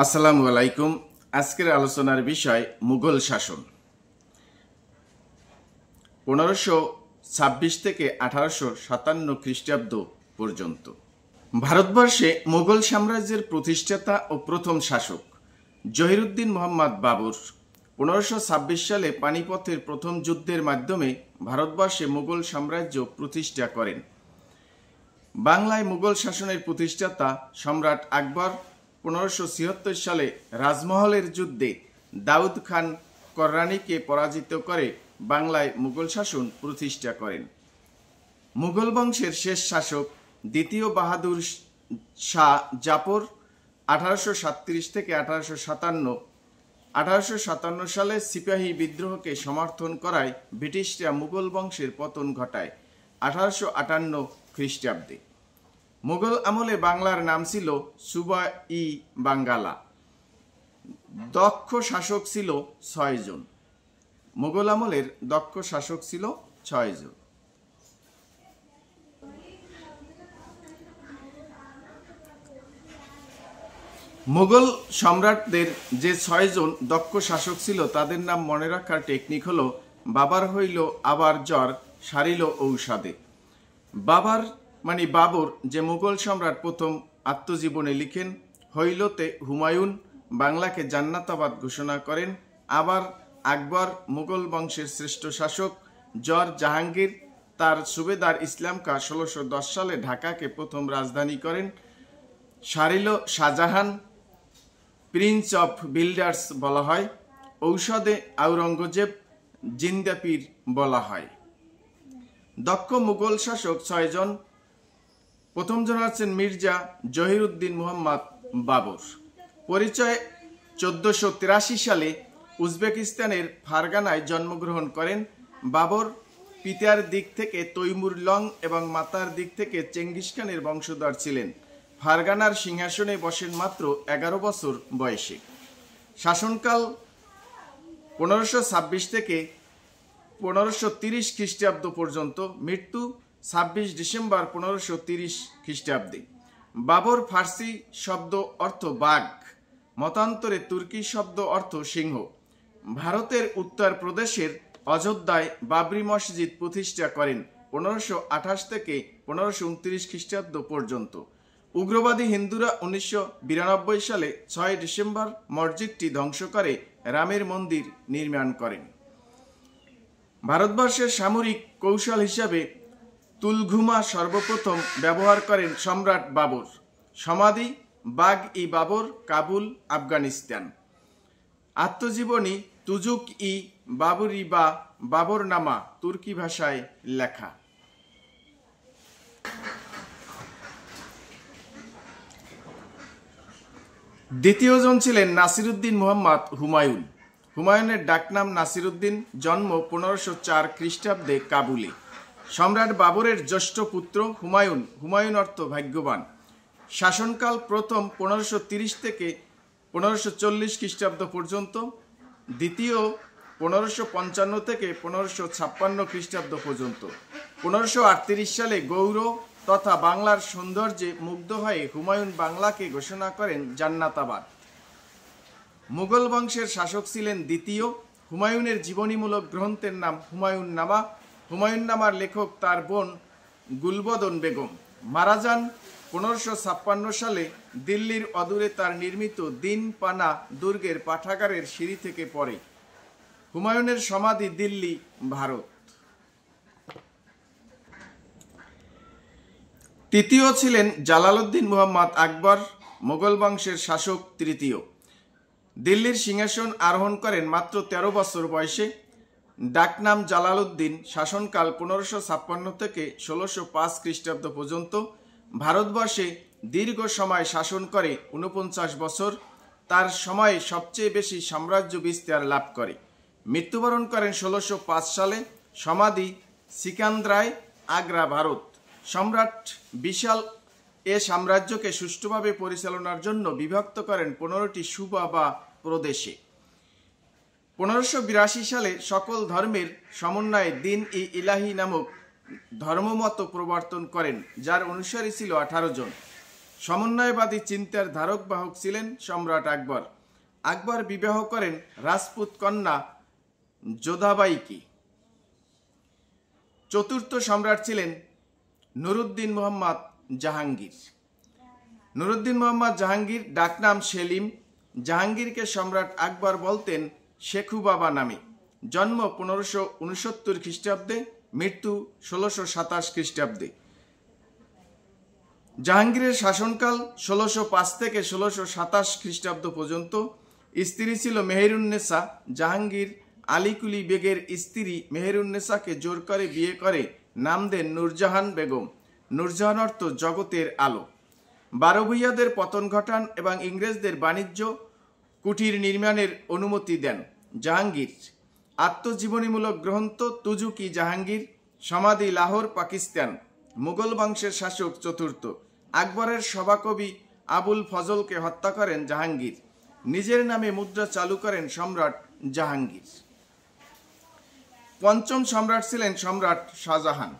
আসসালামু আলাইকুম। আজকের আলোচনার বিষয় মুঘল শাসন 1526 থেকে 1857 খ্রিস্টাব্দ পর্যন্ত। ভারতবর্ষে মুঘল সাম্রাজ্যের প্রতিষ্ঠাতা ও প্রথম শাসক জহিরুদ্দিন মোহাম্মদ বাবর 1526 সালে পানিপথের প্রথম যুদ্ধের মাধ্যমে ভারতবর্ষে মুঘল সাম্রাজ্য প্রতিষ্ঠা করেন। বাংলায় মুঘল শাসনের প্রতিষ্ঠাতা সম্রাট আকবর 1576 সালে রাজমহলের যুদ্ধে দাউদ খান কররানীকে পরাজিত করে বাংলায় মুঘল শাসন প্রতিষ্ঠা করেন। মুঘল বংশের শেষ শাসক দ্বিতীয় বাহাদুর শাহ জাফর 1837 থেকে 1857 সালে সিপাহী বিদ্রোহকে সমর্থন করায় ব্রিটিশরা মুঘল বংশের পতন ঘটায় 1858 খ্রিস্টাব্দে। মুঘল আমলে বাংলার নাম ছিল সুবা-ই-বাঙ্গালা। দক্ষ শাসক ছিল 6 জন। মুঘল আমলের দক্ষ শাসক ছিল 6 জন। মুঘল সম্রাটদের যে 6 জন দক্ষ শাসক ছিল তাদের নাম মনে রাখার টেকনিক হলো বাবার হইল আবার জ্বর সারিল ঔষধে। বাবর যে মুঘল সম্রাট প্রথম আত্মজীবনে লিখেন, হইলতে হুমায়ুন বাংলাকে জান্নাতাবাদ ঘোষণা করেন। আবার আকবর মুঘল বংশের শ্রেষ্ঠ শাসক। জ্বর জাহাঙ্গীর তার সুবেদার ইসলাম কা 1610 সালে ঢাকাকে প্রথম রাজধানী করেন। সারিল শাহজাহান প্রিন্স অফ বিল্ডার্স বলা হয়। ঔষধে আওরঙ্গজেব জিন্দাপীর বলা হয়। দক্ষ মুঘল শাসক 6 জন। প্রথম জন আছেন মির্জা জহিরুদ্দিন মোহাম্মদ বাবর। পরিচয় 1483 সালে উজবেকিস্তানের ফারগানায় জন্মগ্রহণ করেন। বাবর পিতার দিক থেকে তৈমুর লং এবং মাতার দিক থেকে চেঙ্গিস খানের বংশধর ছিলেন। ফারগানার সিংহাসনে বসেন মাত্র 11 বছর বয়সে। শাসনকাল 1526 থেকে 1530 খ্রিস্টাব্দ পর্যন্ত। মৃত্যু 26 ডিসেম্বর 1530 খ্রিস্টাব্দে। বাবর ফার্সি শব্দ অর্থ বাঘ, মতান্তরে তুর্কি শব্দ অর্থ সিংহ। ভারতের উত্তর প্রদেশের অযোধ্যায় বাবরি মসজিদ প্রতিষ্ঠা করেন 1528 থেকে 1529 খ্রিস্টাব্দ পর্যন্ত। উগ্রবাদী হিন্দুরা 1992 সালে 6 ডিসেম্বর মসজিদটি ধ্বংস করে রামের মন্দির নির্মাণ করেন। ভারতবর্ষের সামরিক কৌশল হিসাবে তুলঘুমা সর্বপ্রথম ব্যবহার করেন সম্রাট বাবর। সমাধি বাগ-ই-বাবর, কাবুল, আফগানিস্তান। আত্মজীবনী তুজুক-ই-বাবরি বা বাবরনামা তুর্কি ভাষায় লেখা। দ্বিতীয় জন ছিলেন নাসিরুদ্দিন মোহাম্মদ হুমায়ুন। হুমায়ুনের ডাকনাম নাসিরুদ্দিন। জন্ম 1504 খ্রিস্টাব্দে কাবুলে। সম্রাট বাবরের জ্যেষ্ঠ পুত্র হুমায়ুন। হুমায়ুন অর্থ ভাগ্যবান। শাসনকাল প্রথম 1530 থেকে 1540 খ্রিস্টাব্দ পর্যন্ত। দ্বিতীয় 1555 থেকে 1556 খ্রিস্টাব্দ পর্যন্ত। 1538 সালে গৌর তথা বাংলার সৌন্দর্যে মুগ্ধ হয়ে হুমায়ুন বাংলাকে ঘোষণা করেন জান্নাতাবাদ। মুঘল বংশের শাসক ছিলেন দ্বিতীয়। হুমায়ুনের জীবনীমূলক গ্রন্থের নাম হুমায়ুন নামা। হুমায়ুন নামার লেখক তার বোন গুলবদন বেগম। মারা যান 1556 সালে দিল্লির অদূরে তার নির্মিত দিন পানা দুর্গের পাঠাগারের সিঁড়ি থেকে পড়ে। হুমায়ুনের সমাধি দিল্লি, ভারত। তৃতীয় ছিলেন জালালউদ্দিন মুহাম্মদ আকবর, মুঘল বংশের শাসক তৃতীয়। দিল্লির সিংহাসন আরোহণ করেন মাত্র 13 বছর বয়সে। ডাকনাম জালালউদ্দিন। শাসনকাল 1556 থেকে 1605 খ্রিস্টাব্দ পর্যন্ত। ভারতবর্ষে দীর্ঘ সময় শাসন করে 49 বছর। তার সময়ে সবচেয়ে বেশি সাম্রাজ্য বিস্তার লাভ করে। মৃত্যুবরণ করেন 1605 সালে। সমাধি সিকান্দ্রায়, আগ্রা, ভারত। সম্রাট বিশাল এ সাম্রাজ্যকে সুষ্ঠুভাবে পরিচালনার জন্য বিভক্ত করেন 15টি সুবা বা প্রদেশে। 1582 সালে সকল ধর্মের সমন্বয়ে দিন-ই-ইলাহি নামক ধর্মমত প্রবর্তন করেন, যার অনুসারী ছিল 18 জন। সমন্বয়বাদী চিন্তার ধারক বাহক ছিলেন সম্রাট আকবর। আকবর বিবাহ করেন রাজপুত কন্যা যোধাবাইকে। চতুর্থ সম্রাট ছিলেন নুরুদ্দিন মোহাম্মদ জাহাঙ্গীর। নুরুদ্দিন মোহাম্মদ জাহাঙ্গীর ডাকনাম সেলিম। জাহাঙ্গীরকে সম্রাট আকবর বলতেন শেখু বাবা নামে। জন্ম 1569 খ্রিস্টাব্দে, মৃত্যু 1627 খ্রিস্টাব্দে। জাহাঙ্গীরের শাসনকাল 1605 থেকে 1627 খ্রিস্টাব্দ পর্যন্ত। স্ত্রী ছিল মেহেরুন্নেসা। জাহাঙ্গীর আলীকুলি বেগের স্ত্রী মেহেরুন্নেসাকে জোর করে বিয়ে করে নাম দেন নূরজাহান বেগম। নূরজাহান অর্থ জগতের আলো। বারভূইয়াদের পতন ঘটান এবং ইংরেজদের বাণিজ্য কুটির নির্মাণের অনুমতি দেন। জাহাঙ্গীর আত্মজীবনীমূলক গ্রন্থ তুজুকি জাহাঙ্গীর, সমাধি লাহোর, পাকিস্তান। মুঘল বংশের শাসক চতুর্থ। আকবরের সভাকবি আবুল ফজলকে হত্যা করেন জাহাঙ্গীর। নিজের নামে মুদ্রা চালু করেন সম্রাট জাহাঙ্গীর। পঞ্চম সম্রাট ছিলেন সম্রাট শাহজাহান।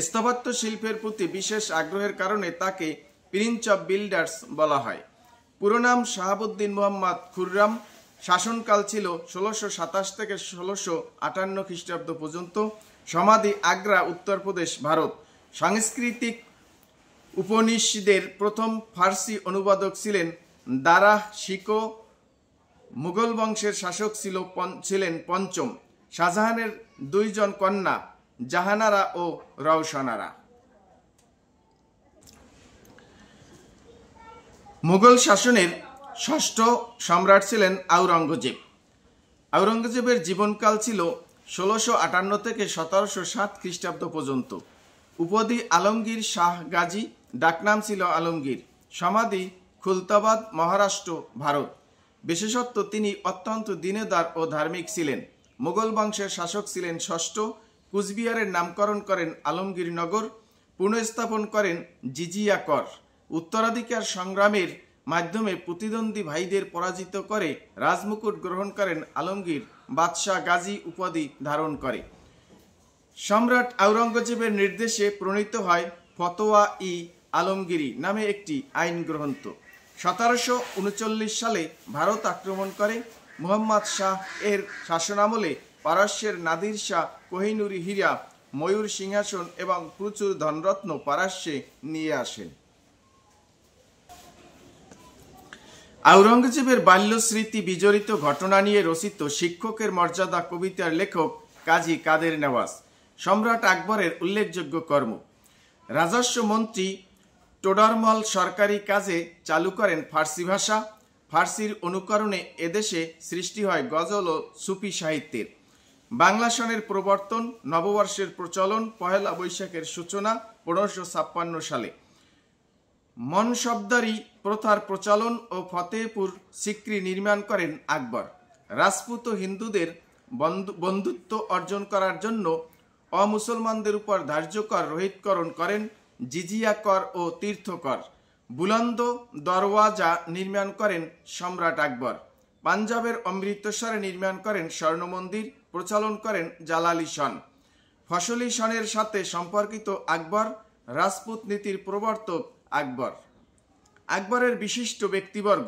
স্থাপত্য শিল্পের প্রতি বিশেষ আগ্রহের কারণে তাকে প্রিন্স অফ বিল্ডার্স বলা হয়। পুরো নাম শাহাবুদ্দিন মোহাম্মদ খুররাম। শাসনকাল ছিল 1627 থেকে 1658 খ্রিস্টাব্দ পর্যন্ত। সমাধি আগ্রা, উত্তরপ্রদেশ, ভারত। সাংস্কৃতিক উপনিষদের প্রথম ফার্সি অনুবাদক ছিলেন দারাহ শিকো। মুঘল বংশের শাসক ছিলেন পঞ্চম। শাহজাহানের দুইজন কন্যা জাহানারা ও রওশনারা। মুঘল শাসনের ষষ্ঠ সম্রাট ছিলেন আওরঙ্গজেব। আওরঙ্গজেবের জীবনকাল ছিল 1658 থেকে 1707 খ্রিস্টাব্দ পর্যন্ত। উপাধি আলমগীর শাহ গাজী, ডাকনাম ছিল আলমগীর। সমাধি খুলতাবাদ, মহারাষ্ট্র, ভারত। বিশেষত্ব তিনি অত্যন্ত দিনেদার ও ধার্মিক ছিলেন। মুঘল বংশের শাসক ছিলেন ষষ্ঠ। কুচবিহারের নামকরণ করেন আলমগীরনগর। পুনঃস্থাপন করেন জিজিয়া কর। উত্তরাধিকার সংগ্রামের মাধ্যমে প্রতিদ্বন্দ্বী ভাইদের পরাজিত করে রাজমুকুট গ্রহণ করেন আলমগীর। বাদশাহ গাজী উপাধি ধারণ করে। সম্রাট আওরঙ্গজেবের নির্দেশে প্রণীত হয় ফতোয়া ই আলমগীরি নামে একটি আইন গ্রন্থ। 1739 সালে ভারত আক্রমণ করে। মুহাম্মদ শাহ এর শাসনামলে পারস্যের নাদির শাহ কোহিনুর হীরা, ময়ূর সিংহাসন এবং প্রচুর ধনরত্ন পারস্যে নিয়ে আসেন। আওরঙ্গজেবের বাল্য স্মৃতি বিজড়িত ঘটনা নিয়ে রচিত শিক্ষকের মর্যাদা কবিতার লেখক কাজী কাদের নেওয়াজ। সম্রাট আকবরের উল্লেখযোগ্য কর্ম। রাজস্ব মন্ত্রী টোডরমল সরকারি কাজে চালু করেন ফার্সি ভাষা। ফার্সির অনুকরণে এদেশে সৃষ্টি হয় গজল ও সুফি সাহিত্যের। বাংলা সনের প্রবর্তন, নববর্ষের প্রচলন, পহেলা বৈশাখের সূচনা 1556 সালে। মনসবদারি প্রথার প্রচলন ও ফতেহপুর সিক্রি নির্মাণ করেন আকবর। রাজপুত ও হিন্দুদের বন্ধুত্ব অর্জন করার জন্য অমুসলমানদের উপর ধার্য কর রহিতকরণ করেন জিজিয়া কর ও তীর্থকর। বুলন্দ দরওয়াজা নির্মাণ করেন সম্রাট আকবর। পাঞ্জাবের অমৃতসরে নির্মাণ করেন স্বর্ণ মন্দির, প্রচলন করেন জালালি সন। ফসলি সনের সাথে সম্পর্কিত আকবর। রাজপুত নীতির প্রবর্তক আকবর। আকবরের বিশিষ্ট ব্যক্তিবর্গ।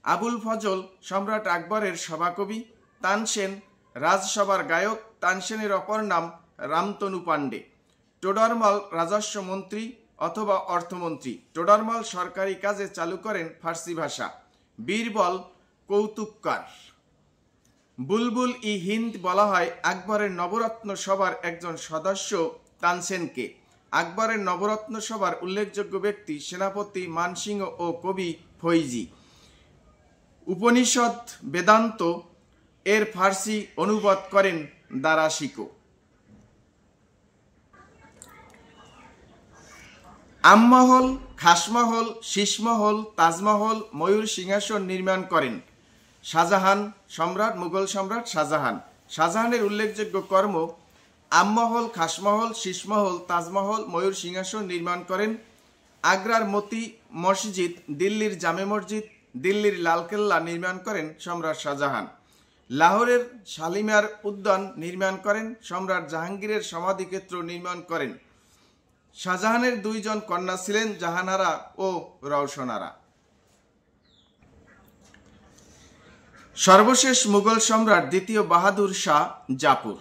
আবুল ফজল সম্রাট আকবরের সভাকবি। তানসেন রাজসভার গায়ক। তানসেনের অপর নাম রামতনু পাণ্ডে। টোডরমল রাজস্ব মন্ত্রী অথবা অর্থমন্ত্রী। টোডরমল সরকারি কাজে চালু করেন ফার্সি ভাষা। বীরবল কৌতুককার। বুলবুল ই হিন্দ বলা হয় আকবরের নবরত্ন সভার একজন সদস্য তানসেনকে। আকবরের নবরত্ন সভার উল্লেখযোগ্য ব্যক্তি সেনাপতি মানসিংহ ও কবি ফৈজি। উপনিষদ বেদান্ত এর ফার্সি অনুবাদ করেন দারা শিকো। আমমহল, খাসমহল, শীষমহল, তাজমহল, ময়ূর সিংহাসন নির্মাণ করেন শাহজাহান। সম্রাট, মুঘল সম্রাট শাহজাহান। শাহজাহানের উল্লেখযোগ্য কর্ম আমমহল, খাসমহল, শীষমহল, তাজমহল, ময়ূর সিংহাসন নির্মাণ করেন। আগ্রার মতি মসজিদ, দিল্লির জামে মসজিদ, দিল্লির লালকেল্লা নির্মাণ করেন সম্রাট শাহজাহান। লাহোরের শালিমার উদ্যান নির্মাণ করেন। সম্রাট জাহাঙ্গীরের সমাধিক্ষেত্র নির্মাণ করেন শাহজাহানের দুইজন কন্যা ছিলেন জাহানারা ও রওশনারা। সর্বশেষ মুঘল সম্রাট দ্বিতীয় বাহাদুর শাহ জাফর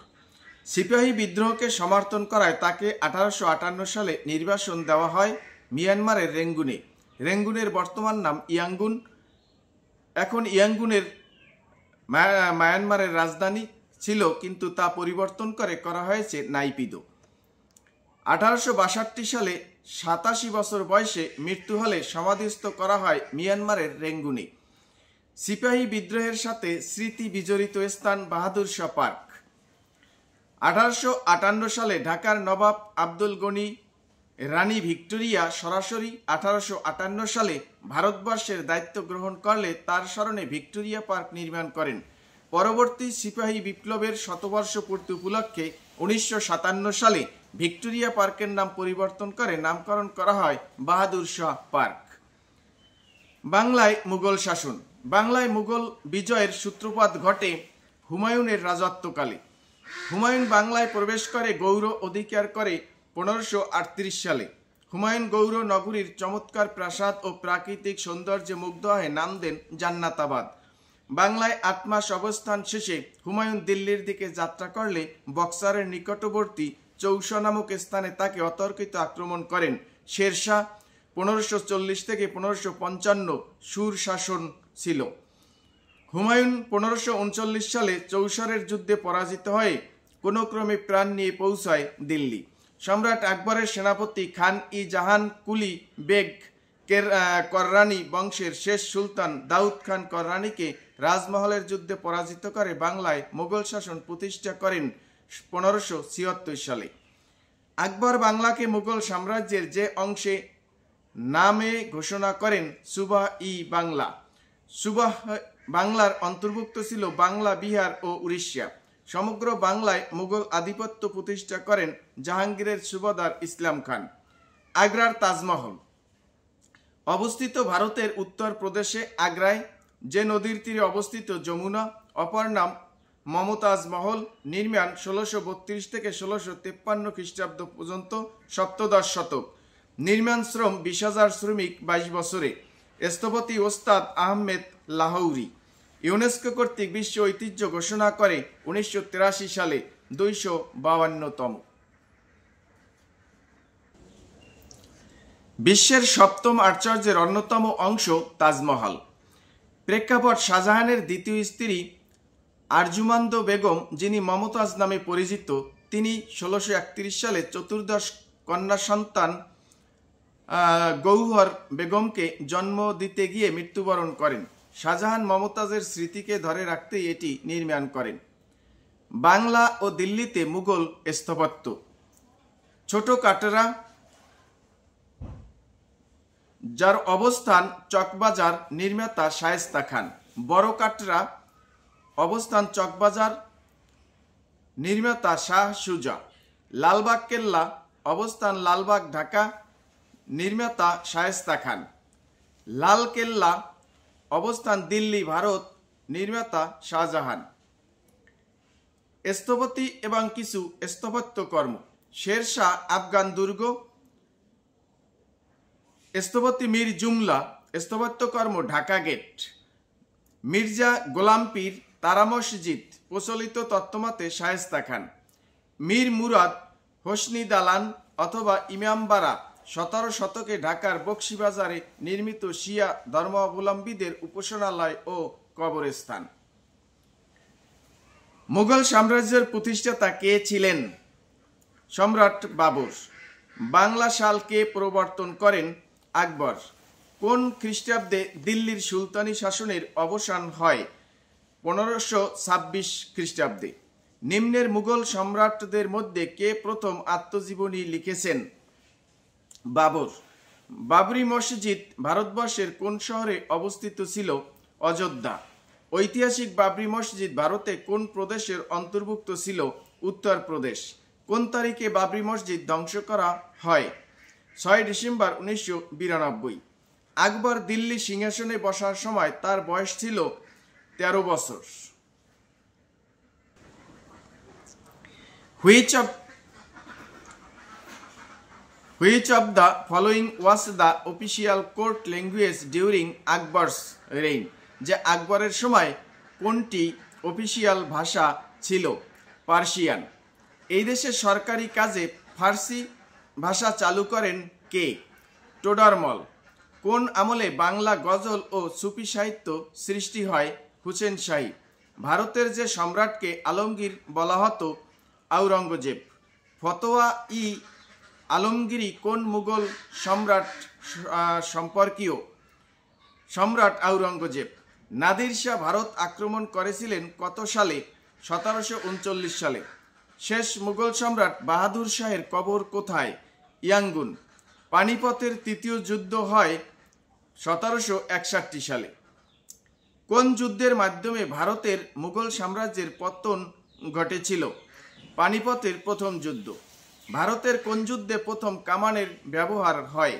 সিপাহী বিদ্রোহকে সমর্থন করায় তাকে 1858 সালে নির্বাসন দেওয়া হয় মিয়ানমারের রেঙ্গুনে। রেঙ্গুনের বর্তমান নাম ইয়াঙ্গুন। এখন ইয়াঙ্গুনের মায়ানমারের রাজধানী ছিল, কিন্তু তা পরিবর্তন করে করা হয়েছে নাইপিদো। 1862 সালে 87 বছর বয়সে মৃত্যু হলে সমাধিস্থ করা হয় মিয়ানমারের রেঙ্গুনে। সিপাহী বিদ্রোহের সাথে স্মৃতি বিজড়িত স্থান বাহাদুর শাহ পার্ক। 1858 সালে ঢাকার নবাব আব্দুল গনি রানী ভিক্টোরিয়া সরাসরি 1858 সালে ভারতবর্ষের দায়িত্ব গ্রহণ করলে তার স্মরণে ভিক্টোরিয়া পার্ক নির্মাণ করেন। পরবর্তী সিপাহী বিপ্লবের শতবর্ষ পূর্তি উপলক্ষে 1957 সালে ভিক্টোরিয়া পার্কের নাম পরিবর্তন করে নামকরণ করা হয় বাহাদুর শাহ পার্ক। বাংলায় মুঘল শাসন। বাংলায় মুঘল বিজয়ের সূত্রপাত ঘটে হুমায়ুনের রাজত্বকালে। হুমায়ুন বাংলায় প্রবেশ করে, গৌর অধিকার করে 1538 সালে। হুমায়ুন গৌর নগরীর চমৎকার প্রাসাদ ও প্রাকৃতিক সৌন্দর্যে মুগ্ধ হয়ে নাম দেন জান্নাতাবাদ। বাংলায় 8 মাস অবস্থান শেষে হুমায়ুন দিল্লির দিকে যাত্রা করলে বক্সারের নিকটবর্তী চৌসা নামক স্থানে তাকে অতর্কিত আক্রমণ করেন। শেরশাহ 1540 থেকে 1555 সুর শাসন ছিল। হুমায়ুন 1539 সালে চৌসারের যুদ্ধে পরাজিত হয়ে কোনো ক্রমে প্রাণ নিয়ে পৌঁছায় দিল্লি। সম্রাট আকবরের সেনাপতি খান ই জাহান কুলি বেগ কররানী বংশের শেষ সুলতান দাউদ খান কররানীকে রাজমহলের যুদ্ধে পরাজিত করে বাংলায় মুঘল শাসন প্রতিষ্ঠা করেন 1576 সালে। আকবর বাংলাকে মুঘল সাম্রাজ্যের যে অংশে নামে ঘোষণা করেন সুবাহ ই বাংলা। সুবাহ বাংলার অন্তর্ভুক্ত ছিল বাংলা, বিহার ও উড়িষ্যা। সমগ্র বাংলায় মুঘল আধিপত্য প্রতিষ্ঠা করেন জাহাঙ্গীরের সুবাদার ইসলাম খান। আগ্রার তাজমহল অবস্থিত ভারতের উত্তর প্রদেশে আগ্রায়, যে নদীর তীরে অবস্থিত যমুনা। অপর নাম মমতাজ মহল। নির্মাণ 1632 থেকে 1653 খ্রিস্টাব্দ পর্যন্ত, সপ্তদশ শতক। নির্মাণ শ্রম 20,000 শ্রমিক 22 বছরে। স্থপতি ওস্তাদ আহমেদ লাহৌরি। ইউনেস্কো কর্তৃক বিশ্ব ঐতিহ্য ঘোষণা করে 1983 সালে 252তম। বিশ্বের 7ম আশ্চর্যের অন্যতম অংশ তাজমহল। প্রেক্ষাপট শাহজাহানের দ্বিতীয় স্ত্রী আরজুমান্দ বেগম, যিনি মমতাজ নামে পরিচিত, তিনি 1631 সালে চতুর্দশ কন্যা সন্তান গৌহর বেগমকে জন্ম দিতে গিয়ে মৃত্যুবরণ করেন। শাহজাহান মমতাজের স্মৃতিকে ধরে রাখতেই এটি নির্মাণ করেন। বাংলা ও দিল্লিতে মুঘল স্থাপত্য। ছোট কাটরা, যার অবস্থান চকবাজার, নির্মাতা শায়েস্তা খান। বড় কাটরা অবস্থান চকবাজার, নির্মাতা শাহ সুজা। লালবাগ কেল্লা অবস্থান লালবাগ, ঢাকা, নির্মাতা শায়েস্তা খান। লাল কেল্লা অবস্থান দিল্লি, ভারত, নির্মাতা শাহজাহান। স্থপতি এবং কিছু স্থাপত্য কর্ম। শেরশাহ আফগান দুর্গ। স্থপতি মীর জুমলা। স্থাপত্যকর্ম ঢাকা গেট। মির্জা গোলাম পীর তারা মসজিদ প্রচলিত তত্ত্বমতে শায়েস্তা খান। মীর মুরাদ হোসনি দালান অথবা ইমামবাড়া 17 শতকে ঢাকার বক্সিবাজারে নির্মিত শিয়া ধর্মাবলম্বীদের উপাসনালয় ও কবরস্থান। মুঘল সাম্রাজ্যের প্রতিষ্ঠাতা কে ছিলেন? সম্রাট বাবর। বাংলা সাল কে প্রবর্তন করেন? আকবর। কোন খ্রিস্টাব্দে দিল্লির সুলতানি শাসনের অবসান হয়? 1526 খ্রিস্টাব্দে। নিম্নের মুঘল সম্রাটদের মধ্যে কে প্রথম আত্মজীবনী লিখেছেন? বাবর। বাবরি মসজিদ ভারতবর্ষের কোন শহরে অবস্থিত ছিল? অযোধ্যা। ঐতিহাসিক বাবরি মসজিদ ভারতে কোন প্রদেশের অন্তর্ভুক্ত ছিল? উত্তরপ্রদেশ। কোন তারিখে বাবরি মসজিদ ধ্বংস করা হয়? 6 ডিসেম্বর 1992। আকবর দিল্লি সিংহাসনে বসার সময় তার বয়স ছিল 13 বছর। Which of the following was the official court language during Akbar's rain, যে আকবরের সময় কোনটি অফিসিয়াল ভাষা ছিল? পার্সিয়ান। এই দেশের সরকারি কাজে ফার্সি ভাষা চালু করেন কে? টোডরমল। কোন আমলে বাংলা গজল ও সুফি সাহিত্য সৃষ্টি হয়? হুসেন শাহী। ভারতের যে সম্রাটকে আলমগীর বলা হতো? আওরঙ্গজেব। ফতোয়া ই আলমগীরি কোন মুঘল সম্রাট সম্পর্কীয়? সম্রাট আওরঙ্গজেব। নাদির শাহ ভারত আক্রমণ করেছিলেন কত সালে? 1739 সালে। শেষ মুঘল সম্রাট বাহাদুর শাহের কবর কোথায়? ইয়াঙ্গুন। পানিপথের তৃতীয় যুদ্ধ হয় 1761 সালে। কোন যুদ্ধের মাধ্যমে ভারতের মুঘল সাম্রাজ্যের পতন ঘটেছিল? পানিপথের প্রথম যুদ্ধ। ভারতের কোন যুদ্ধে প্রথম কামানের ব্যবহার হয়?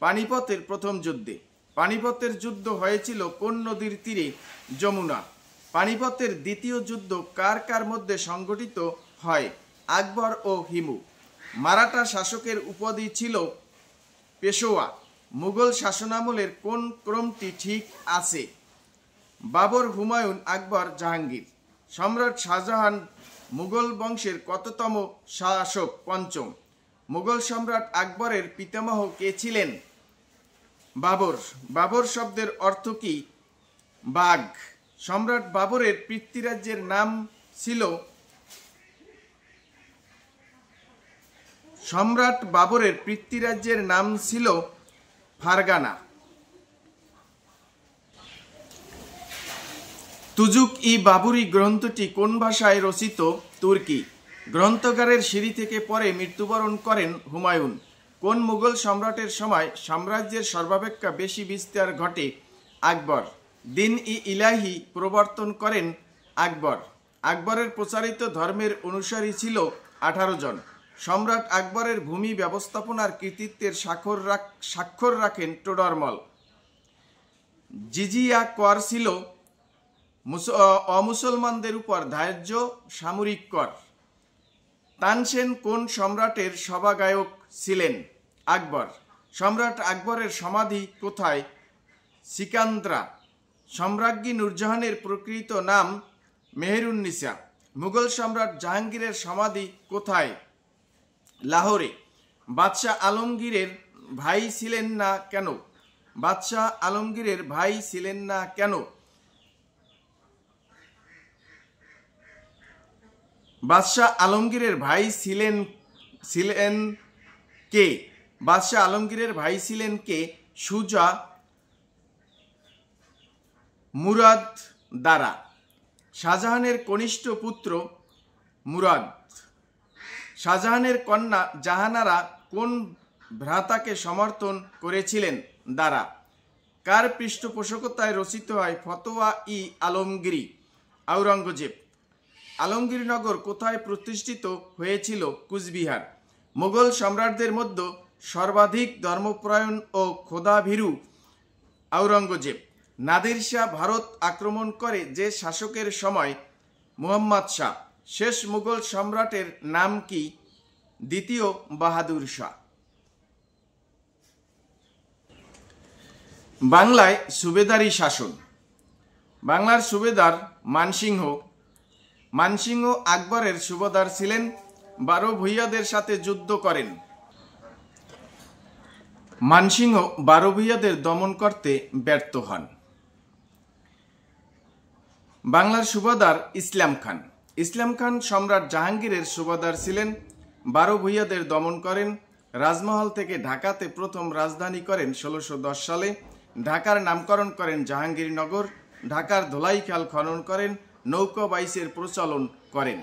পানিপথের প্রথম যুদ্ধে। পানিপথের যুদ্ধ হয়েছিল কোন নদীর তীরে? যমুনা। পানিপথের দ্বিতীয় যুদ্ধ কার কার মধ্যে সংগঠিত হয়? আকবর ও হিমু। মারাঠা শাসকের উপাধি ছিল পেশোয়া। মুঘল শাসনামলের কোন ক্রমটি ঠিক আছে? বাবর, হুমায়ুন, আকবর, জাহাঙ্গীর। সম্রাট শাহজাহান মুঘল বংশের কততম শাসক? পঞ্চম। মুঘল সম্রাট আকবরের পিতামহ কে ছিলেন? বাবর। বাবর শব্দের অর্থ কি? বাঘ। সম্রাট বাবরের পিতৃরাজ্যের নাম ছিল? সম্রাট বাবরের পিতৃরাজ্যের নাম ছিল ফারগানা। তুজুক ই বাবুরি গ্রন্থটি কোন ভাষায় রচিত? তুর্কি। গ্রন্থগারের সিঁড়ি থেকে পরে মৃত্যুবরণ করেন হুমায়ুন। কোন মুঘল সম্রাটের সময় সাম্রাজ্যের সর্বাপেক্ষা বেশি বিস্তার ঘটে? আকবর। দিন ই ইলাহি প্রবর্তন করেন আকবর। আকবরের প্রচারিত ধর্মের অনুসারী ছিল 18 জন। সম্রাট আকবরের ভূমি ব্যবস্থাপনার কৃতিত্বের স্বাক্ষর রাখেন টোডরমল। জিজিয়া কর ছিল অমুসলমানদের উপর ধার্য সামরিক কর। তানসেন কোন সম্রাটের সভাগায়ক ছিলেন? আকবর। সম্রাট আকবরের সমাধি কোথায়? সিকান্দ্রা। সম্রাজ্ঞী নূরজাহানের প্রকৃত নাম মেহেরুন্নিসা। মুঘল সম্রাট জাহাঙ্গীরের সমাধি কোথায়? লাহোরে। বাদশাহ আলমগীরের ভাই ছিলেন না কেন? বাদশাহ আলমগীরের ভাই ছিলেন না কেন? বাদশাহ আলমগীরের ভাই ছিলেন কে? বাদশাহ আলমগীরের ভাই ছিলেন কে? সুজা, মুরাদ দ্বারা। শাহজাহানের কনিষ্ঠ পুত্র মুরাদ। শাহজাহানের কন্যা জাহানারা কোন ভ্রাতাকে সমর্থন করেছিলেন? দ্বারা। কার পৃষ্ঠপোষকতায় রচিত হয় ফতোয়া ই আলমগীরি? আওরঙ্গজেব। আলমগীরনগর কোথায় প্রতিষ্ঠিত হয়েছিল? কুচবিহার। মুঘল সম্রাটদের মধ্যে সর্বাধিক ধর্মপরায়ণ ও খোদাভীরু আওরঙ্গজেব। নাদির শাহ ভারত আক্রমণ করে যে শাসকের সময়? মুহাম্মদ শাহ। শেষ মুঘল সম্রাটের নাম কি? দ্বিতীয় বাহাদুর শাহ। বাংলায় সুবেদারি শাসন। বাংলার সুবেদার মানসিংহ। মানসিংহ আকবরের সুবেদার ছিলেন। 12 ভূঁইয়াদের সাথে যুদ্ধ করেন। মানসিংহ 12 ভূঁইয়াদের দমন করতে ব্যর্থ হন। বাংলার সুবেদার ইসলাম খান। ইসলাম খান সম্রাট জাহাঙ্গীরের সুবেদার ছিলেন। 12 ভূঁইয়াদের দমন করেন। রাজমহল থেকে ঢাকাতে প্রথম রাজধানী করেন 1610 সালে। ঢাকার নামকরণ করেন জাহাঙ্গীরনগর। ঢাকার ধোলাইখাল খনন করেন। নৌকা বাইচের প্রচলন করেন।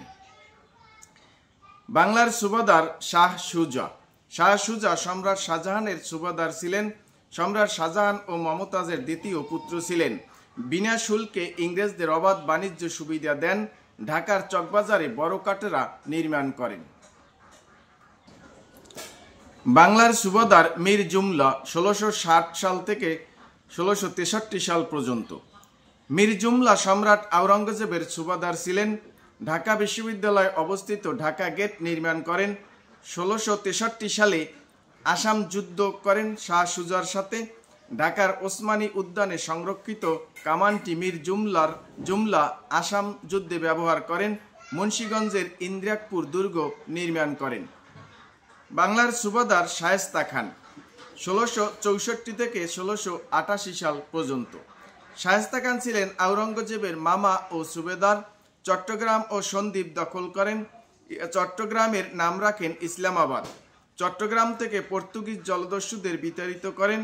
বাংলার সুবেদার শাহ সুজা। শাহ সুজা সম্রাট শাহজাহানের সুবেদার ছিলেন। সম্রাট শাহজাহান ও মমতাজের দ্বিতীয় পুত্র ছিলেন। বিনা শুল্কে ইংরেজদের অবাধ বাণিজ্য সুবিধা দেন। ঢাকার চকবাজারে বড় কাটরা নির্মাণ করেন। বাংলার সুবেদার মীর জুমলা 1660 সাল থেকে 1663 সাল পর্যন্ত। মীর জুমলা সম্রাট আওরঙ্গজেবের সুবেদার ছিলেন। ঢাকা বিশ্ববিদ্যালয় অবস্থিত ঢাকা গেট নির্মাণ করেন। 1663 সালে আসাম যুদ্ধ করেন শাহ সুজার সাথে। ঢাকার ওসমানী উদ্যানে সংরক্ষিত কামানটি মীর জুমলা আসাম যুদ্ধে ব্যবহার করেন। মুন্সিগঞ্জের ইন্দ্রিয়াকপুর দুর্গ নির্মাণ করেন। বাংলার সুবাদার শায়েস্তা খান 1664 থেকে 1688 সাল পর্যন্ত। শায়েস্তা খান ছিলেন আওরঙ্গজেবের মামা ও সুবেদার। চট্টগ্রাম ও সন্দ্বীপ দখল করেন। চট্টগ্রামের নাম রাখেন ইসলামাবাদ। চট্টগ্রাম থেকে পর্তুগিজ জলদস্যুদের বিতাড়িত করেন।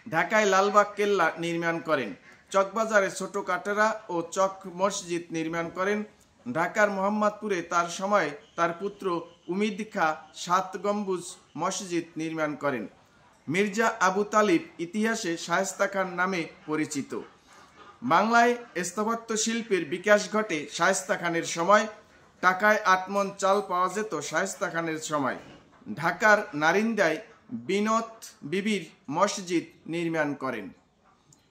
ঢাকায় লালবাগ কেল্লা নির্মাণ করেন। চকবাজারে ছোট কাটেরা ও চক মসজিদ নির্মাণ করেন। ঢাকার মোহাম্মদপুরে তার সময় তার পুত্র উমিদ খাঁ 7 গম্বুজ মসজিদ নির্মাণ করেন। মির্জা আবু তালিব ইতিহাসে শায়েস্তা খান নামে পরিচিত। বাংলায় স্থাপত্য শিল্পের বিকাশ ঘটে শায়েস্তা খানের সময়। টাকায় 8 মণ চাল পাওয়া যেত শায়েস্তা খানের সময়। ঢাকার নারিন্দায় বিনত বিবির মসজিদ নির্মাণ করেন।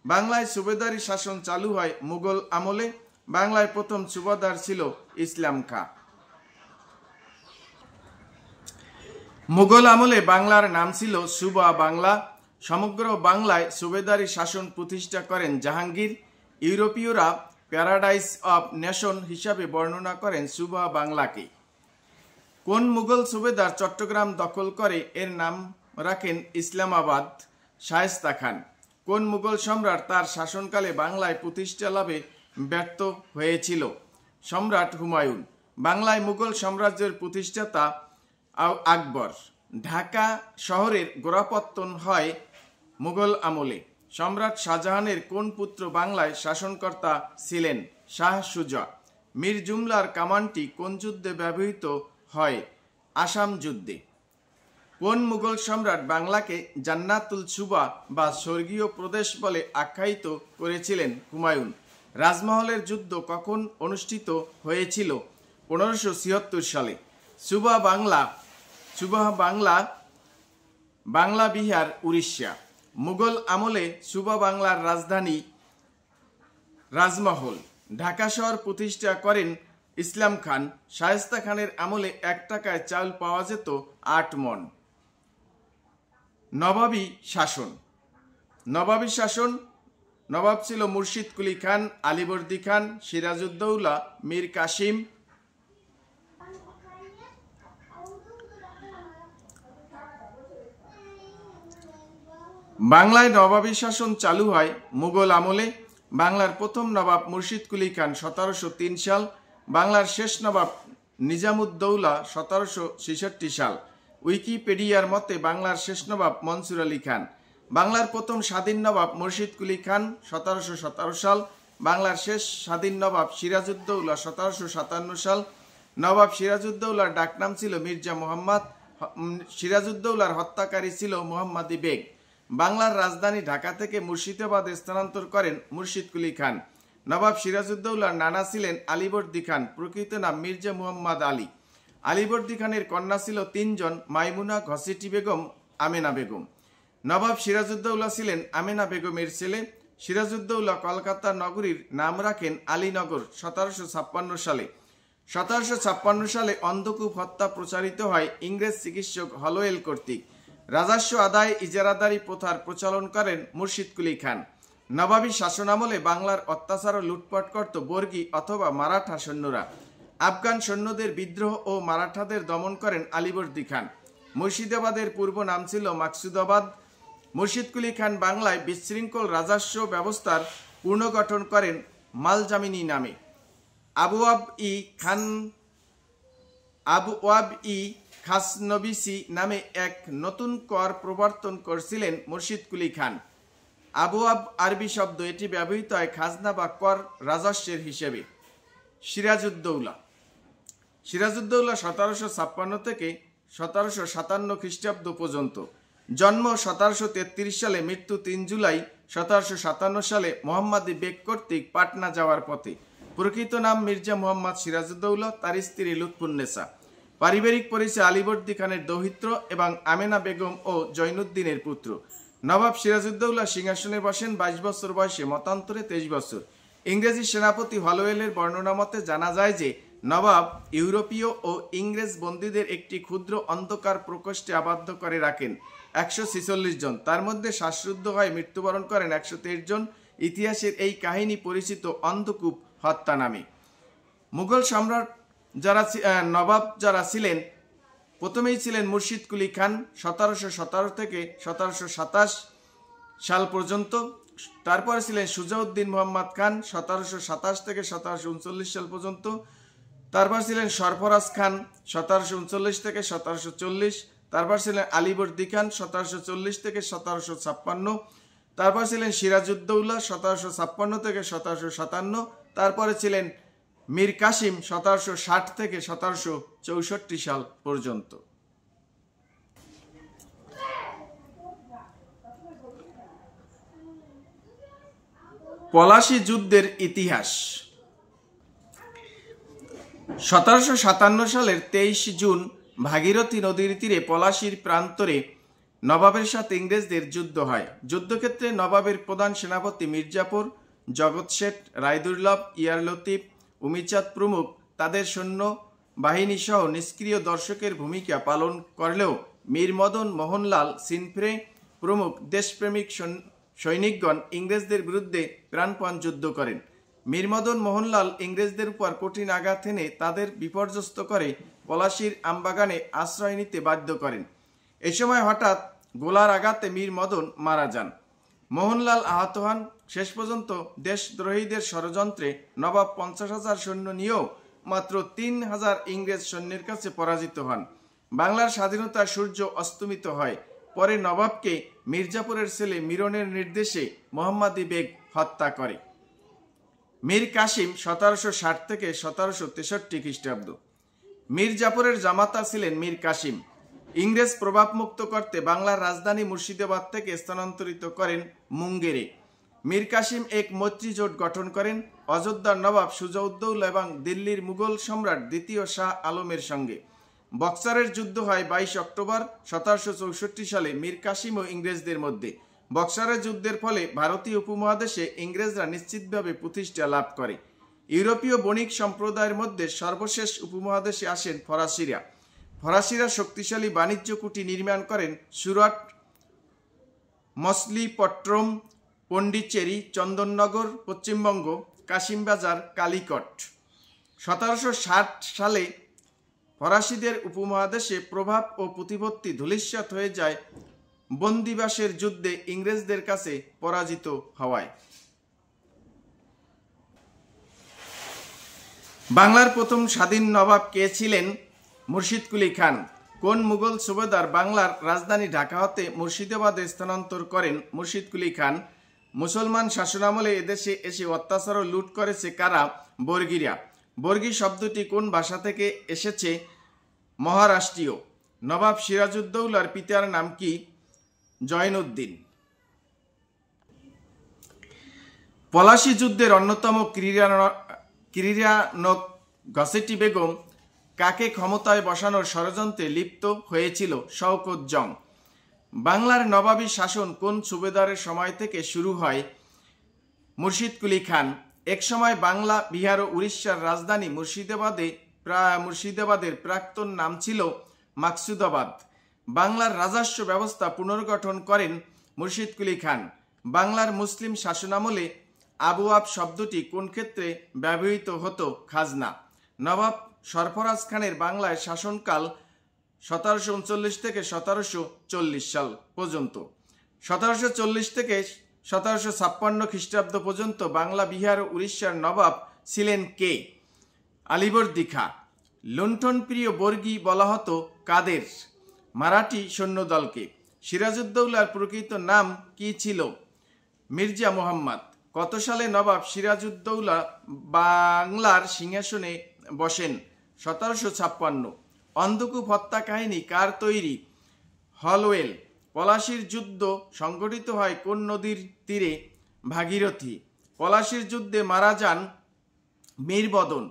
বাংলায় সুবেদারি শাসন চালু হয় মুঘল আমলে। বাংলায় প্রথম সুবাদার ছিল ইসলাম খাঁ। মুঘল আমলে বাংলার নাম ছিল সুবা বাংলা। সমগ্র বাংলায় সুবেদারি শাসন প্রতিষ্ঠা করেন জাহাঙ্গীর। ইউরোপীয়রা প্যারাডাইস অব নেশন হিসাবে বর্ণনা করেন সুবা বাংলাকে। কোন মুঘল সুবেদার চট্টগ্রাম দখল করে এর নাম রাখেন ইসলামাবাদ? শায়েস্তা খান। কোন মুঘল সম্রাট তার শাসনকালে বাংলায় প্রতিষ্ঠা লাভে ব্যর্থ হয়েছিল? সম্রাট হুমায়ুন। বাংলায় মুঘল সাম্রাজ্যের প্রতিষ্ঠাতা আকবর। ঢাকা শহরের গোড়াপত্তন হয় মুঘল আমলে। সম্রাট শাহজাহানের কোন পুত্র বাংলায় শাসনকর্তা ছিলেন? শাহ সুজা। মীর জুমলার কামানটি কোন যুদ্ধে ব্যবহৃত হয়? আসাম যুদ্ধে। কোন মুঘল সম্রাট বাংলাকে জান্নাতুল সুবা বা স্বর্গীয় প্রদেশ বলে আখ্যায়িত করেছিলেন? হুমায়ুন। রাজমহলের যুদ্ধ কখন অনুষ্ঠিত হয়েছিল? 1576 সালে। সুবা বাংলা বাংলা বিহার উড়িষ্যা। মুঘল আমলে সুবা বাংলার রাজধানী রাজমহল। ঢাকা শহর প্রতিষ্ঠা করেন ইসলাম খান। শায়েস্তা খানের আমলে 1 টাকায় চাল পাওয়া যেত 8 মণ। নবাবী শাসন। নবাব ছিল মুর্শিদ কুলি খান, আলীবর্দী খান, সিরাজউদ্দৌলা, মীর কাসিম। বাংলায় নবাবী শাসন চালু হয় মুঘল আমলে। বাংলার প্রথম নবাব মুর্শিদ কুলি খান 1703 সাল। বাংলার শেষ নবাব নিজামুদ্দৌলা 1766 সাল। উইকিপিডিয়ার মতে বাংলার শেষ নবাব মনসুর আলী খান। বাংলার প্রথম স্বাধীন নবাব মুর্শিদ কুলি খান 1717 সাল। বাংলার শেষ স্বাধীন নবাব সিরাজউদ্দৌলা 1757 সাল। নবাব সিরাজউদ্দৌলার ডাকনাম ছিল মির্জা মুহাম্মদ। সিরাজউদ্দৌলার হত্যাকারী ছিল মুহাম্মাদি বেগ। বাংলার রাজধানী ঢাকা থেকে মুর্শিদাবাদে স্থানান্তর করেন মুর্শিদ কুলি খান। নবাব সিরাজউদ্দৌলার নানা ছিলেন আলীবর্দী খান, প্রকৃত নাম মির্জা মুহাম্মদ আলী। আলীবর্দী খানের কন্যা ছিল 3 জন: মাইমুনা, ঘসিটি বেগম, আমেনা বেগম। নবাব সিরাজউদ্দৌলা ছিলেন আমেনা বেগমের ছেলে। সিরাজউদ্দৌলা কলকাতা নগরীর নাম রাখেন আলীনগর 1756 সালে। 1756 সালে অন্ধকূপ হত্যা প্রচারিত হয় ইংরেজ চিকিৎসক হলোয়েল কর্তৃক। রাজস্ব আদায় ইজারাদারি প্রথার প্রচলন করেন মুর্শিদ কুলি খান। নবাবী শাসনামলে বাংলার অত্যাচার ও লুটপাট করত বর্গী অথবা মারাঠা সৈন্যরা। আফগান সৈন্যদের বিদ্রোহ ও মারাঠাদের দমন করেন আলীবর্দী খান। মুর্শিদাবাদের পূর্ব নাম ছিল মাকসুদাবাদ। মুর্শিদ কুলি খান বাংলায় বিশৃঙ্খল রাজস্ব ব্যবস্থার পুনর্গঠন করেন মালজামিনী নামে। আবওয়াব-ই খাসনবিসি নামে এক নতুন কর প্রবর্তন করেছিলেন মুর্শিদ কুলি খান। আবওয়াব আরবি শব্দ, এটি ব্যবহৃত হয় খাজনা বা কর রাজস্বের হিসেবে। সিরাজউদ্দৌলা 1756 থেকে 1757 খ্রিস্টাব্দ পর্যন্ত। জন্ম 1733 সালে, মৃত্যু 3 জুলাই 1757 সালে মোহাম্মদী বেগ কর্তৃক পাটনা যাওয়ার পথে। প্রকৃত নাম মির্জা মুহাম্মদ সিরাজউদ্দৌলা, তার স্ত্রী লুৎফুন্নেসা। পারিবারিক পরিচয় আলীবর্দী খানের দৌহিত্র এবং আমেনা বেগম ও জৈনুদ্দিনের পুত্র। নবাব সিরাজউদ্দৌলা সিংহাসনে বসেন 22 বছর বয়সে, মতান্তরে 23 বছর। ইংরেজি সেনাপতি হলোয়েলের বর্ণনা মতে জানা যায় যে নবাব ইউরোপীয় ও ইংরেজ বন্দীদের একটি ক্ষুদ্র অন্ধকার প্রকোষ্ঠে আবদ্ধ করে রাখেন 146 জন, তার মধ্যে শ্বাসরুদ্ধ হয়ে মৃত্যুবরণ করেন 123 জন। ইতিহাসের এই কাহিনী পরিচিত অন্ধকূপ হত্যা নামে। মুঘল সম্রাট নবাব যারা ছিলেন, প্রথমেই ছিলেন মুর্শিদ কুলি খান 1717 থেকে 1727 সাল পর্যন্ত। তারপরে ছিলেন সুজাউদ্দিন মোহাম্মদ খান 1727 থেকে 1739 সাল পর্যন্ত। তারপর ছিলেন সরফরাজ খান 1739 থেকে 1740। তারপর ছিলেন আলীবর্দী খান 1740 থেকে 1756। তারপর ছিলেন সিরাজউদ্দৌলা 1756 থেকে 1757। তারপরে ছিলেন মীর কাসিম 1760 থেকে 1764 সাল পর্যন্ত। পলাশী যুদ্ধের ইতিহাস। 1757 সালের 23 জুন ভাগীরথী নদীর তীরে পলাশীর প্রান্তরে নবাবের সাথে ইংরেজদের যুদ্ধ হয়। যুদ্ধক্ষেত্রে নবাবের প্রধান সেনাপতি মির্জাপুর, জগৎ শেঠ, রায়দুর্লভ, ইয়ার লতিফ, উমিচাঁদ প্রমুখ তাদের সৈন্য বাহিনী সহ নিষ্ক্রিয় দর্শকের ভূমিকা পালন করলেও মীর মদন মোহনলাল সিনফ্রে প্রমুখ দেশপ্রেমিক সৈনিকগণ ইংরেজদের বিরুদ্ধে প্রাণপণ যুদ্ধ করেন। মীর মদন মোহনলাল ইংরেজদের উপর কঠিন আঘাত এনে তাদের বিপর্যস্ত করে পলাশীর আমবাগানে আশ্রয় নিতে বাধ্য করেন। এ সময় হঠাৎ গোলার আঘাতে মীর মদন মারা যান। মোহনলাল আহত হন। শেষ পর্যন্ত দেশদ্রোহীদের ষড়যন্ত্রে নবাব 50,000 সৈন্য নিয়েও মাত্র 3,000 ইংরেজ সৈন্যের কাছে পরাজিত হন। বাংলার স্বাধীনতার সূর্য অস্তমিত হয়। পরে নবাবকে মির্জাপুরের ছেলে মিরনের নির্দেশে মোহাম্মদী বেগ হত্যা করে। মীর কাসিম 1760 থেকে 1763 খ্রিস্টাব্দ। মীর জাফরের জামাতা ছিলেন মীর কাসিম। ইংরেজ প্রভাবমুক্ত করতে বাংলার রাজধানী মুর্শিদাবাদ থেকে স্থানান্তরিত করেন মুঙ্গেরে। মীর কাসিম এক মৈত্রী জোট গঠন করেন অযোধ্যার নবাব সুজাউদ্দৌলা এবং দিল্লির মুঘল সম্রাট দ্বিতীয় শাহ আলমের সঙ্গে। বক্সারের যুদ্ধ হয় 22 অক্টোবর 1764 সালে মীর কাসিম ও ইংরেজদের মধ্যে। বক্সারের যুদ্ধের ফলে ভারতীয় উপমহাদেশে ইংরেজরা নিশ্চিতভাবে প্রতিষ্ঠা লাভ করে। ইউরোপীয় বণিক সম্প্রদায়ের মধ্যে সর্বশেষ উপমহাদেশে আসেন ফরাসিরা। ফরাসিরা শক্তিশালী বাণিজ্য কুটি নির্মাণ করেন সুরাট, মছলিপট্টনম, পন্ডিচেরি, চন্দননগর, পশ্চিমবঙ্গ, কাশিমবাজার, কালিকট। 1760 সালে ফরাসিদের উপমহাদেশে প্রভাব ও প্রতিপত্তি ধূলিসাৎ হয়ে যায় বন্দিবাসের যুদ্ধে ইংরেজদের কাছে পরাজিত হওয়ায়। বাংলার প্রথম স্বাধীন নবাব কে ছিলেন? মুর্শিদ কুলি খান। কোন মুঘল সুবেদার বাংলার রাজধানী ঢাকা হতে মুর্শিদাবাদে স্থানান্তর করেন? মুর্শিদ কুলি খান। মুসলমান শাসনামলে এদেশে এসে অত্যাচার ও লুট করেছে কারা? বর্গীরা। বর্গী শব্দটি কোন ভাষা থেকে এসেছে? মহারাষ্ট্রীয়। নবাব সিরাজউদ্দৌলার পিতার নাম কি? জয়নুদ্দিন। পলাশী যুদ্ধের অন্যতম ক্রীড়ানক ঘসেটি বেগম কাকে ক্ষমতায় বসানোর ষড়যন্ত্রে লিপ্ত হয়েছিল? শওকত জং। বাংলার নবাবী শাসন কোন সুবেদারের সময় থেকে শুরু হয়? মুর্শিদ কুলি খান। একসময় বাংলা, বিহার ও উড়িষ্যার রাজধানী মুর্শিদাবাদের প্রাক্তন নাম ছিল মাকসুদাবাদ। বাংলার রাজস্ব ব্যবস্থা পুনর্গঠন করেন মুর্শিদ কুলি খান। বাংলার মুসলিম শাসনামলে আবওয়াব শব্দটি কোন ক্ষেত্রে ব্যবহৃত হতো? খাজনা। নবাব সরফরাজ খানের বাংলায় শাসনকাল 1739 থেকে 1740 সাল পর্যন্ত। 1740 থেকে 1756 খ্রিস্টাব্দ পর্যন্ত বাংলা, বিহার ও উড়িষ্যার নবাব ছিলেন কে? আলীবর্দী খাঁ। লুণ্ঠনপ্রিয় বর্গী বলা হতো কাদের? মারাঠি সৈন্যদলকে। সিরাজউদ্দৌলার প্রকৃত নাম কি ছিল? মির্জা মুহাম্মদ। কত সালে নবাব সিরাজউদ্দৌলা বাংলার সিংহাসনে বসেন? 1756। অন্ধকূপ হত্যা কাহিনী কার তৈরি? হলওয়েল। পলাশীর যুদ্ধ সংঘটিত হয় কোন নদীর তীরে? ভাগীরথী। পলাশীর যুদ্ধে মারা যান মীর মদন।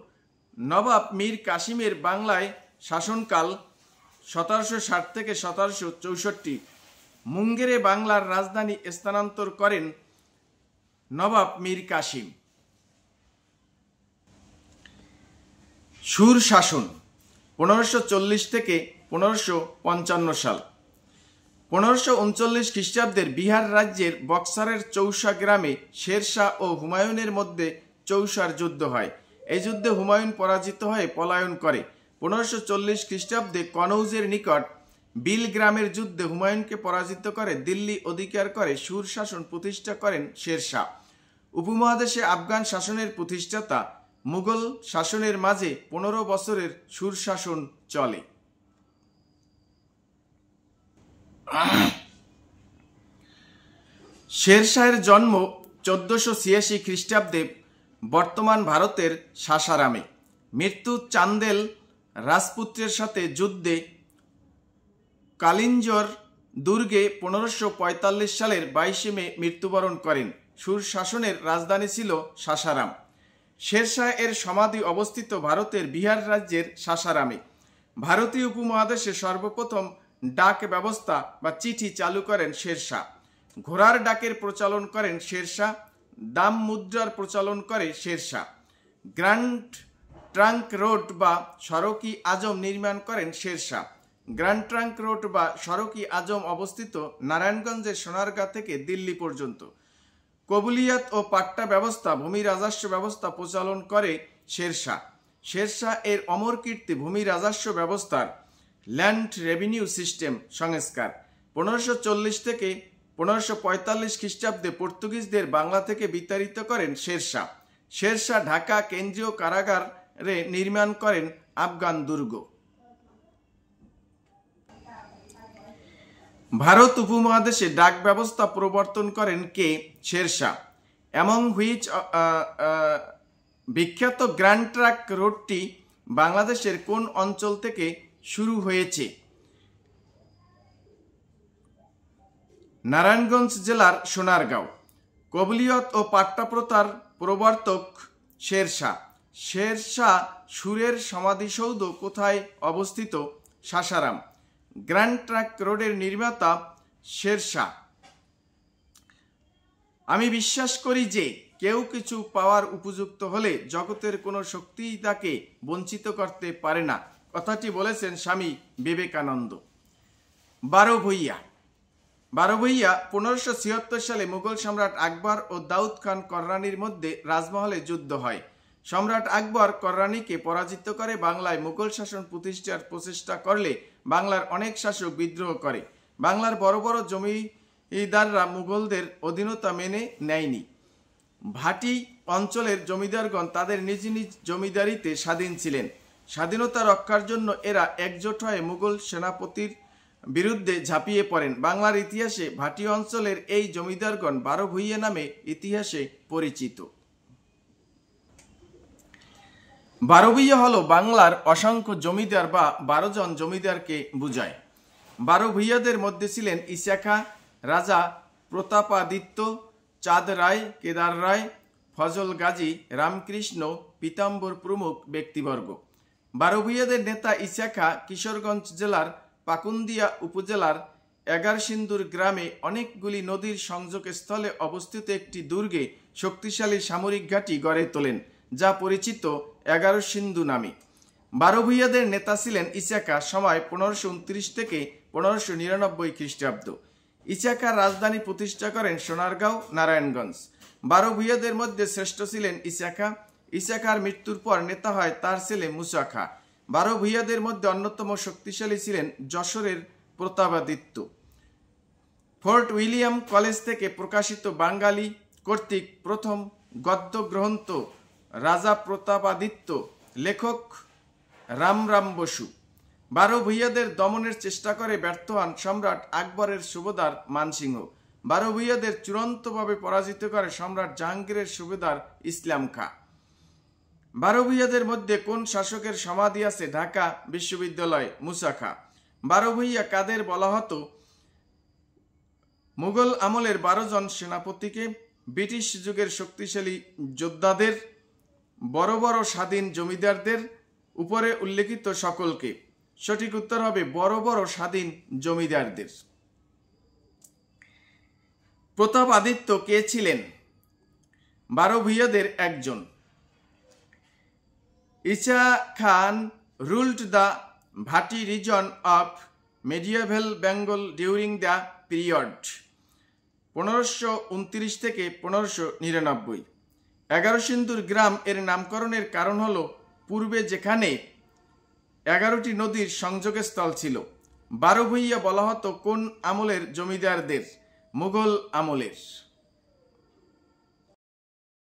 নবাব মীর কাসিমের বাংলায় শাসনকাল 1760 থেকে 1764। মুঙ্গেরে বাংলার রাজধানী স্থানান্তর করেন নবাব মীর কাসিম। সুর শাসন 1540 থেকে 1555 সাল। 1539 খ্রিস্টাব্দের বিহার রাজ্যের বক্সারের চৌসা গ্রামে শেরশাহ ও হুমায়ুনের মধ্যে চৌসার যুদ্ধ হয়। এই যুদ্ধে হুমায়ুন পরাজিত হয়ে পলায়ন করে। 1540 খ্রিস্টাব্দে কনৌজের নিকট বিল গ্রামের যুদ্ধে হুমায়ুনকে পরাজিত করে দিল্লি অধিকার করে সুর শাসন প্রতিষ্ঠা করেন শেরশাহ। উপমহাদেশে আফগান শাসনের প্রতিষ্ঠাতা। মুঘল শাসনের মাঝে 15 বছরের সুর শাসন চলে। শেরশাহের জন্ম 1486 খ্রিস্টাব্দে বর্তমান ভারতের সাসারামে। মৃত্যু চান্দেল রাজপুত্রের সাথে যুদ্ধে কালিঞ্জর দুর্গে 1545 সালের 22 মে মৃত্যুবরণ করেন। সুর শাসনের রাজধানী ছিল সাসারাম। শেরশাহ এর সমাধি অবস্থিত ভারতের বিহার রাজ্যের সাসারামে। ভারতীয় উপমহাদেশে সর্বপ্রথম ডাক ব্যবস্থা বা চিঠি চালু করেন শেরশাহ। ঘোড়ার ডাকের প্রচলন করেন শেরশাহ। দাম মুদ্রার প্রচলন করে শেরশাহ। গ্র্যান্ড ট্রাঙ্ক রোড বা সড়কি আজম নির্মাণ করেন শেরশাহ। গ্র্যান্ড ট্রাঙ্ক রোড বা সড়কি আজম অবস্থিত নারায়ণগঞ্জের সোনারগাঁ থেকে দিল্লি পর্যন্ত। কবুলিয়াত ও পাট্টা ব্যবস্থা, ভূমি রাজস্ব ব্যবস্থা প্রচলন করে শেরশাহ। শেরশাহ এর অমর কীর্তি ভূমি রাজস্ব ব্যবস্থার ল্যান্ড রেভিনিউ সিস্টেম সংস্কার। 1540 থেকে 1545 খ্রিস্টাব্দে পর্তুগিজদের বাংলা থেকে বিতাড়িত করেন শেরশাহ। শেরশাহ ঢাকা কেন্দ্রীয় কারাগারে নির্মাণ করেন আফগান দুর্গ। ভারত উপমহাদেশে ডাক ব্যবস্থা প্রবর্তন করেন কে? শেরশাহ। এমং হুইচ বিখ্যাত গ্র্যান্ড ট্রাঙ্ক রোডটি বাংলাদেশের কোন অঞ্চল থেকে শুরু হয়েছে? নারায়ণগঞ্জ জেলার সোনারগাঁও। কবুলিয়ত ও পাট্টা প্রথার প্রবর্তক শেরশাহ। শেরশাহ সুরের সমাধিসৌধ কোথায় অবস্থিত? সাসারাম। গ্র্যান্ড ট্রাঙ্ক রোডের নির্মাতা শেরশাহ। আমি বিশ্বাস করি যে কেউ কিছু পাওয়ার উপযুক্ত হলে জগতের কোনো শক্তিই তাকে বঞ্চিত করতে পারে না, কথাটি বলেছেন স্বামী বিবেকানন্দ। বারো ভূঁইয়া। 1576 সালে মুঘল সম্রাট আকবর ও দাউদ খান কররানীর মধ্যে রাজমহলে যুদ্ধ হয়। সম্রাট আকবর কররানীকে পরাজিত করে বাংলায় মুঘল শাসন প্রতিষ্ঠার প্রচেষ্টা করলে বাংলার অনেক শাসক বিদ্রোহ করে। বাংলার বড় বড় জমিদাররা মুঘলদের অধীনতা মেনে নেয়নি। ভাটি অঞ্চলের জমিদারগণ তাদের নিজ নিজ জমিদারিতে স্বাধীন ছিলেন। স্বাধীনতা রক্ষার জন্য এরা একজোট হয়ে মুঘল সেনাপতির বিরুদ্ধে ঝাঁপিয়ে পড়েন। বাংলার ইতিহাসে ভাটি অঞ্চলের এই জমিদারগণ 12 ভূঁইয়া নামে ইতিহাসে পরিচিত। 12 ভূঁইয়া হল বাংলার অসংখ্য জমিদার বা 12 জন জমিদারকে বোঝায়। 12 ভূঁইয়াদের মধ্যে ছিলেন ঈশা খাঁ, রাজা প্রতাপাদিত্য, চাঁদ রায়, কেদার রায়, ফজল গাজী, রামকৃষ্ণ, পীতাম্বর প্রমুখ ব্যক্তিবর্গ। 12 ভূঁইয়াদের নেতা ঈশা খাঁ কিশোরগঞ্জ জেলার পাকুন্দিয়া উপজেলার এগারসিন্দুর গ্রামে অনেকগুলি নদীর সংযোগস্থলে অবস্থিত একটি দুর্গে শক্তিশালী সামরিক ঘাঁটি গড়ে তোলেন, যা পরিচিত এগারসিন্দু নামে। 12 ভূঁইয়াদের নেতা ছিলেন ঈশা খাঁ। সময় 1529 থেকে 1599 খ্রিস্টাব্দ। ঈশা খাঁ রাজধানী প্রতিষ্ঠা করেন সোনারগাঁও, নারায়ণগঞ্জ। 12 ভূঁইয়াদের মধ্যে শ্রেষ্ঠ ছিলেন ঈশা খাঁ। ঈশা খাঁর মৃত্যুর পর নেতা হয় তার ছেলে মুসা খাঁ। 12 ভূঁইয়াদের মধ্যে অন্যতম শক্তিশালী ছিলেন যশোরের প্রতাপাদিত্য। ফোর্ট উইলিয়াম কলেজ থেকে প্রকাশিত বাঙালি কর্তৃক প্রথম গদ্য গ্রন্থ রাজা প্রতাপাদিত্য, লেখক রামরাম বসু। 12 ভূঁইয়াদের দমনের চেষ্টা করে ব্যর্থ হন সম্রাট আকবরের সুবেদার মানসিংহ। 12 ভূঁইয়াদের চূড়ান্তভাবে পরাজিত করে সম্রাট জাহাঙ্গীরের সুবেদার ইসলাম খাঁ। 12 ভূঁইয়াদের মধ্যে কোন শাসকের সমাধি আছে ঢাকা বিশ্ববিদ্যালয়? মুসা খাঁ। 12 ভূঁইয়া কাদের বলা হতো? মুঘল আমলের 12 জন সেনাপতিকে, ব্রিটিশ যুগের শক্তিশালী যোদ্ধাদের, বড় বড় স্বাধীন জমিদারদের, উপরে উল্লেখিত সকলকে। সঠিক উত্তর হবে বড় বড় স্বাধীন জমিদারদের। প্রতাপাদিত্য কে ছিলেন? 12 ভূঁইয়াদের একজন। ঈশা খান ruled the Bhatti region of medieval Bengal during the period 1529 থেকে 1599। 11 সিন্ধুর গ্রাম এর নামকরণের কারণ হলো পূর্বে যেখানে 11টি নদীর সংযোগস্থল ছিল। 12 ভূঁইয়া বলা হতো কোন আমলের জমিদারদের? মুঘল আমলের।